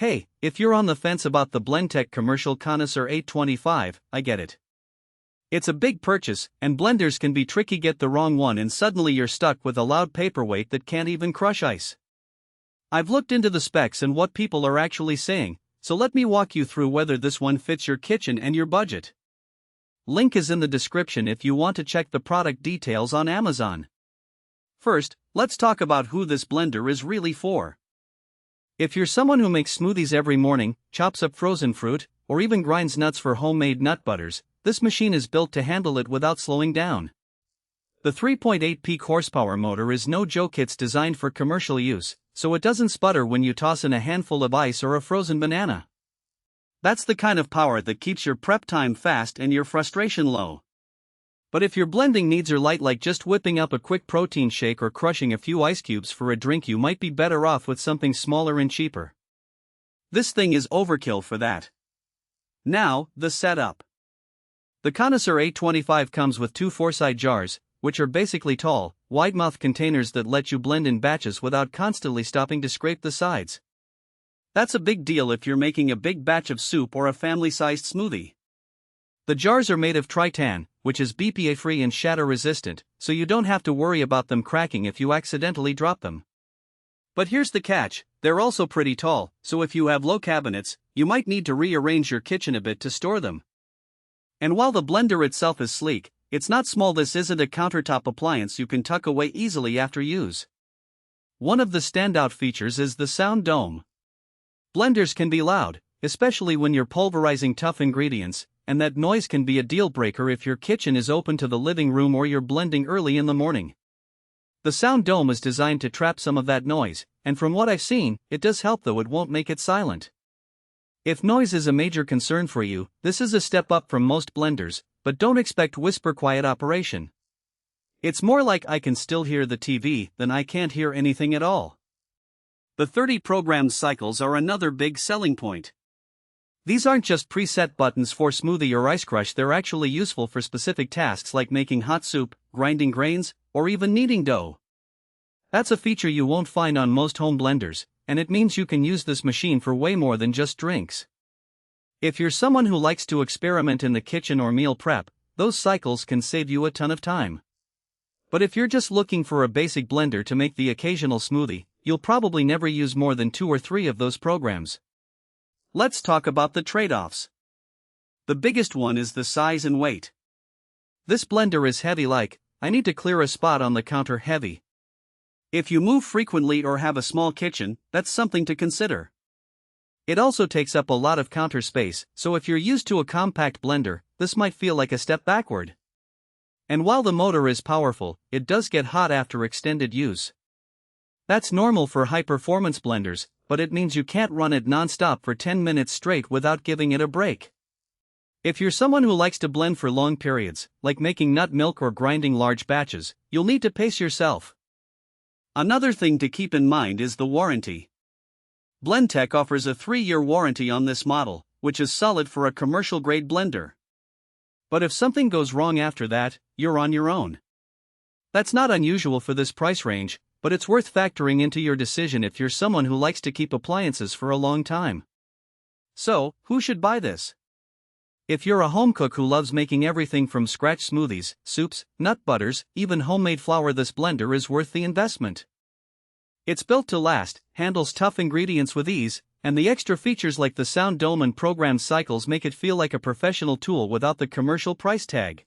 Hey, if you're on the fence about the Blendtec commercial Connoisseur 825, I get it. It's a big purchase, and blenders can be tricky. Get the wrong one and suddenly you're stuck with a loud paperweight that can't even crush ice. I've looked into the specs and what people are actually saying, so let me walk you through whether this one fits your kitchen and your budget. Link is in the description if you want to check the product details on Amazon. First, let's talk about who this blender is really for. If you're someone who makes smoothies every morning, chops up frozen fruit, or even grinds nuts for homemade nut butters, this machine is built to handle it without slowing down. The 3.8 peak horsepower motor is no joke. It's designed for commercial use, so it doesn't sputter when you toss in a handful of ice or a frozen banana. That's the kind of power that keeps your prep time fast and your frustration low. But if your blending needs are light, like just whipping up a quick protein shake or crushing a few ice cubes for a drink, you might be better off with something smaller and cheaper. This thing is overkill for that. Now, the setup. The Connoisseur 825 comes with two FourSide jars, which are basically tall, wide-mouthed containers that let you blend in batches without constantly stopping to scrape the sides. That's a big deal if you're making a big batch of soup or a family-sized smoothie. The jars are made of tritan, which is BPA-free and shatter-resistant, so you don't have to worry about them cracking if you accidentally drop them. But here's the catch, they're also pretty tall, so if you have low cabinets, you might need to rearrange your kitchen a bit to store them. And while the blender itself is sleek, it's not small. This isn't a countertop appliance you can tuck away easily after use. One of the standout features is the sound dome. Blenders can be loud, especially when you're pulverizing tough ingredients, and that noise can be a deal breaker if your kitchen is open to the living room or you're blending early in the morning. The sound dome is designed to trap some of that noise, and from what I've seen, it does help, though it won't make it silent. If noise is a major concern for you, this is a step up from most blenders, but don't expect whisper quiet operation. It's more like I can still hear the TV than I can't hear anything at all. The 30 programmed cycles are another big selling point. These aren't just preset buttons for smoothie or ice crush. They're actually useful for specific tasks like making hot soup, grinding grains, or even kneading dough. That's a feature you won't find on most home blenders, and it means you can use this machine for way more than just drinks. If you're someone who likes to experiment in the kitchen or meal prep, those cycles can save you a ton of time. But if you're just looking for a basic blender to make the occasional smoothie, you'll probably never use more than 2 or 3 of those programs. Let's talk about the trade-offs. The biggest one is the size and weight. This blender is heavy, like, I need to clear a spot on the counter heavy. If you move frequently or have a small kitchen, that's something to consider. It also takes up a lot of counter space, so if you're used to a compact blender, this might feel like a step backward. And while the motor is powerful, it does get hot after extended use. That's normal for high-performance blenders, but it means you can't run it non-stop for 10 minutes straight without giving it a break. If you're someone who likes to blend for long periods, like making nut milk or grinding large batches, you'll need to pace yourself. Another thing to keep in mind is the warranty. Blendtec offers a 3-year warranty on this model, which is solid for a commercial-grade blender. But if something goes wrong after that, you're on your own. That's not unusual for this price range, but it's worth factoring into your decision if you're someone who likes to keep appliances for a long time. So, who should buy this? If you're a home cook who loves making everything from scratch: smoothies, soups, nut butters, even homemade flour, this blender is worth the investment. It's built to last, handles tough ingredients with ease, and the extra features like the sound dome and programmed cycles make it feel like a professional tool without the commercial price tag.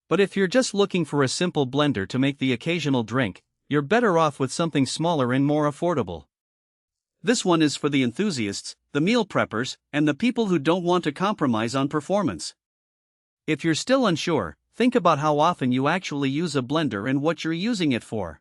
But if you're just looking for a simple blender to make the occasional drink, you're better off with something smaller and more affordable. This one is for the enthusiasts, the meal preppers, and the people who don't want to compromise on performance. If you're still unsure, think about how often you actually use a blender and what you're using it for.